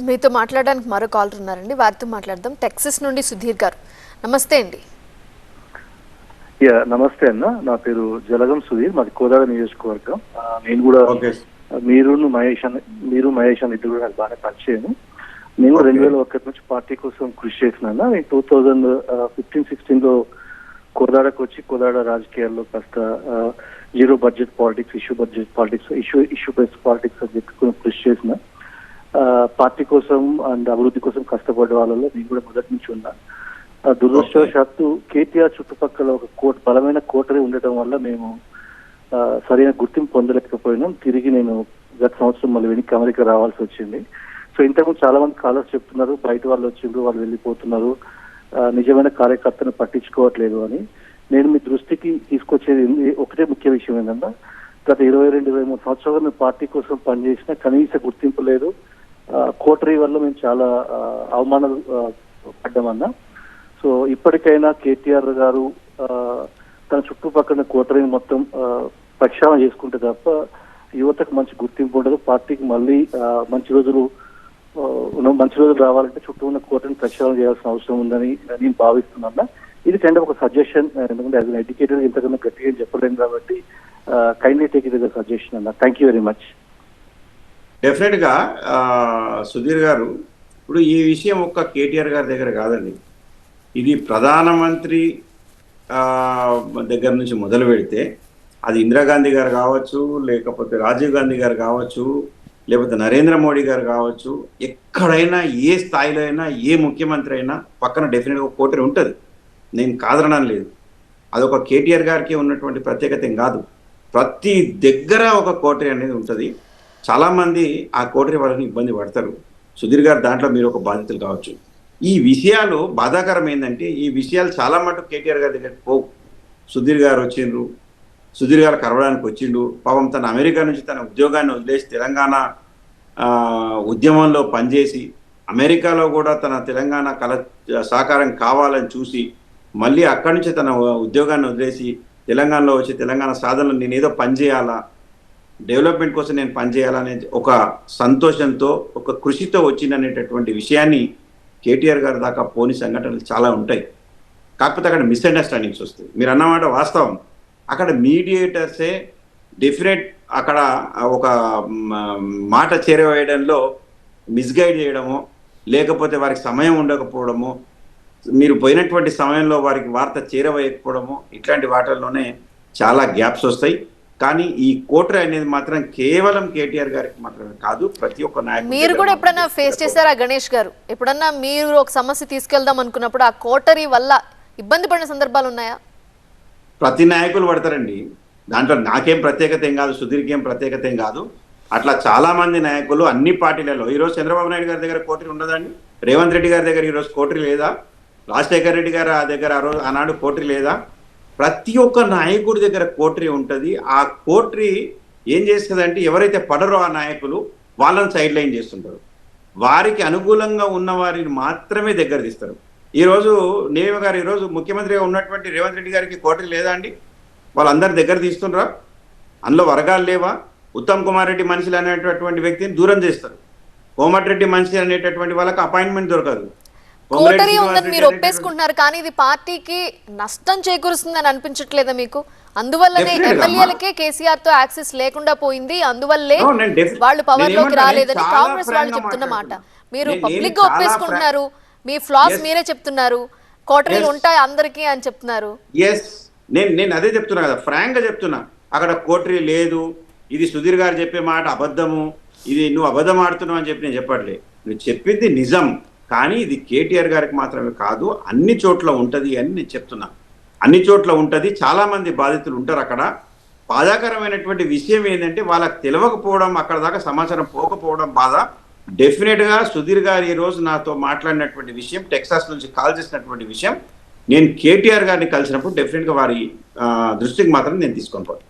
మీతో మాట్లాడడానికి మరో కాలర్ ఉన్నారండి, వారితో మాట్లాడదాం. టెక్సస్ నుండి సుధీర్ గారు, నమస్తే అండి. నమస్తే అన్న, నా పేరు జలగం సుధీర్, మాది కోదాడ నియోజకవర్గం. నేను కూడా మీరు మహేష్ అని ఇద్దరు కూడా నాకు బాగానే పరిచయం. నేను 2001 నుంచి పార్టీ కోసం కృషి చేసినా. నేను 2015-16 కోదాడకు వచ్చి కోదాడ రాజకీయాల్లో కాస్త zero budget politics, issue based politics అని చెప్పి కృషి చేసిన. పార్టీ కోసం అండ్ అభివృద్ధి కోసం కష్టపడే వాళ్ళలో నేను కూడా మొదటి నుంచి ఉన్నా. దురదృష్టవశాత్తు కేటీఆర్ చుట్టుపక్కల ఒక బలమైన కోటరీ ఉండటం వల్ల మేము సరైన గుర్తింపు పొందలేకపోయినాం. తిరిగి నేను గత సంవత్సరం మళ్ళీ వెనక్కి అమెరికా రావాల్సి వచ్చింది. సో ఇంతకుముందు చాలా మంది కాలర్స్ చెప్తున్నారు, బయట వాళ్ళు వచ్చిండ్రు, వాళ్ళు వెళ్ళిపోతున్నారు, నిజమైన కార్యకర్తను పట్టించుకోవట్లేదు అని. నేను మీ దృష్టికి తీసుకొచ్చేది ఒకటే ముఖ్య విషయం ఏంటంటే, గత 22-23 సంవత్సరాలు మేము పార్టీ కోసం పనిచేసిన కనీస గుర్తింపు లేదు. కోటరీ వల్ల మేము చాలా అవమానాలు పడ్డామన్నా. సో ఇప్పటికైనా కేటీఆర్ గారు తన చుట్టుపక్కల కోటరీని మొత్తం ప్రక్షాళన చేసుకుంటే తప్ప యువతకు మంచి గుర్తింపు ఉండదు. పార్టీకి మళ్ళీ మంచి రోజులు రావాలంటే చుట్టూ ఉన్న కోటరీని ప్రక్షాళన చేయాల్సిన అవసరం ఉందని నేను భావిస్తున్నా. ఇది కైండ్ ఒక సజెషన్, ఎందుకంటే యాజ్ అన్ ఎడ్యుకేటెడ్ ఇంతకన్నా గట్టిగా చెప్పలేను కాబట్టి kindly take it as a suggestion అన్న. Thank you very much. డెఫినెట్ గా సుధీర్ గారు, ఇప్పుడు ఈ విషయం ఒక్క కేటీఆర్ గారి దగ్గర కాదండి, ఇది ప్రధానమంత్రి దగ్గర నుంచి మొదలు పెడితే అది ఇందిరాగాంధీ గారు కావచ్చు, లేకపోతే రాజీవ్ గాంధీ గారు కావచ్చు, లేకపోతే నరేంద్ర మోడీ గారు కావచ్చు, ఎక్కడైనా ఏ స్థాయిలో అయినా ఏ ముఖ్యమంత్రి అయినా పక్కన డెఫినెట్గా ఒక కోటరీ ఉంటుంది. నేను కాదనడం లేదు, అదొక కేటీఆర్ గారికి ఉన్నటువంటి ప్రత్యేకత ఏం కాదు. ప్రతి దగ్గర ఒక కోటరీ అనేది ఉంటుంది. చాలామంది ఆ కోటరీ వాళ్ళని ఇబ్బంది పడతారు. సుధీర్ గారు దాంట్లో మీరు ఒక బాధితులు కావచ్చు. ఈ విషయాలు బాధాకరం ఏంటంటే, ఈ విషయాలు చాలా మటుకు కేటీఆర్ గారి దగ్గరికి పోవు. సుధీర్ గారు వచ్చిండ్రు, సుధీర్ గారు కలవడానికి వచ్చిండు, పాపం తన అమెరికా నుంచి తన ఉద్యోగాన్ని వదిలేసి తెలంగాణ ఉద్యమంలో పనిచేసి అమెరికాలో కూడా తన తెలంగాణ కళ సాకారం కావాలని చూసి మళ్ళీ అక్కడి నుంచి తన ఉద్యోగాన్ని వదిలేసి తెలంగాణలో వచ్చి తెలంగాణ సాధనలో నేను ఏదో పనిచేయాలా, డెవలప్మెంట్ కోసం నేను పనిచేయాలనే ఒక సంతోషంతో ఒక కృషితో వచ్చిందనేటటువంటి విషయాన్ని కేటీఆర్ గారి దాకా పోని సంఘటనలు చాలా ఉంటాయి. కాకపోతే అక్కడ మిస్అండర్స్టాండింగ్స్ వస్తాయి. మీరు అన్నమాట వాస్తవం. అక్కడ మీడియేటర్సే డెఫినెట్ అక్కడ ఒక మాట చేరవేయడంలో మిస్గైడ్ చేయడమో, లేకపోతే వారికి సమయం ఉండకపోవడమో, మీరు పోయినటువంటి సమయంలో వారికి వార్త చేరవేయకపోవడమో, ఇట్లాంటి వాటిల్లోనే చాలా గ్యాప్స్ వస్తాయి. కానీ ఈ కోటరీ అనేది మాత్రం కేవలం కేటీఆర్ గారికి మాత్రమే కాదు, ప్రతి ఒక్క నాయకుడు. మీరు కూడా ఎప్పుడన్నా ఫేస్ చేశారా గణేష్ గారు? ఎప్పుడన్నా మీరు ఒక సమస్య తీసుకెళ్దాం అనుకున్నప్పుడు ఆ కోటరీ వల్ల ఇబ్బంది పడిన సందర్భాలు ఉన్నాయా? ప్రతి నాయకులు పడతారండి, దాంట్లో నాకేం ప్రత్యేకత ఏం కాదు, సుధీర్కి ఏం ప్రత్యేకత ఏం కాదు. అట్లా చాలా మంది నాయకులు అన్ని పార్టీలలో, ఈరోజు చంద్రబాబు నాయుడు గారి దగ్గర కోటరీ ఉండదండి, రేవంత్ రెడ్డి గారి దగ్గర ఈరోజు కోటరీ లేదా, రాజశేఖర రెడ్డి గారు ఆ దగ్గర ఆనాడు కోటరీ లేదా, ప్రతి ఒక్క నాయకుడి దగ్గర కోటరీ ఉంటుంది. ఆ కోటరీ ఏం చేస్తుందంటే, ఎవరైతే పడరో ఆ నాయకులు వాళ్ళని సైడ్ లైన్ చేస్తుంటారు, వారికి అనుకూలంగా ఉన్న వారిని మాత్రమే దగ్గర తీస్తారు. ఈరోజు నేమ గారు ఈరోజు ముఖ్యమంత్రిగా ఉన్నటువంటి రేవంత్ రెడ్డి గారికి కోటరీ లేదా అండి? వాళ్ళందరి దగ్గర తీస్తుండ్రా? అందులో వర్గాలు లేవా? ఉత్తమ్ కుమార్ రెడ్డి మనిషిలు అనేటటువంటి వ్యక్తిని దూరం చేస్తారు, కోమటిరెడ్డి మనిషి అనేటటువంటి వాళ్ళకి అపాయింట్మెంట్ దొరకదు. కోటరీ ఉందని మీరు ఒప్పేసుకుంటున్నారు, కానీ ఇది పార్టీకి నష్టం చేకూరుస్తుందని అనిపించట్లేదా మీకు? అందువల్లనే ఎమ్మెల్యేలకే కేసీఆర్ తో యాక్సెస్ లేకుండా పోయింది, అందువల్లే వాళ్ళు పవర్ లోకి రాలేదని కాంగ్రెస్ వాళ్ళు చెప్తున్న మాట. మీరు పబ్లిక్ గా ఒప్పేసుకుంటున్నారు, మీ ఫ్లాస్ మీరే చెప్తున్నారు, కోటరీలు ఉంటాయి అందరికీ అని చెప్తున్నారు. నేను అదే చెప్తున్నా కదా, ఫ్రాంక్ గా చెప్తున్నా, అక్కడ కోటరీ లేదు, ఇది సుధీర్ గారు చెప్పే మాట అబద్ధము, ఇది నువ్వు అబద్ధం ఆడుతున్నావు అని చెప్పి నేను చెప్పట్లే, నువ్వు చెప్పింది నిజం. కానీ ఇది కేటీఆర్ గారికి మాత్రమే కాదు, అన్ని చోట్ల ఉంటుంది అని నేను చెప్తున్నా. అన్ని చోట్ల ఉంటుంది, చాలా మంది బాధితులు ఉంటారు అక్కడ. బాధాకరమైనటువంటి విషయం ఏంటంటే, వాళ్ళకి తెలియకపోవడం, అక్కడ దాకా సమాచారం పోకపోవడం బాధ. డెఫినెట్గా సుధీర్ గారు ఈరోజు నాతో మాట్లాడినటువంటి విషయం, టెక్సాస్ నుంచి కాల్ చేసినటువంటి విషయం, నేను కేటీఆర్ గారిని కలిసినప్పుడు డెఫినెట్గా వారి దృష్టికి మాత్రం నేను తీసుకొని పోతాను.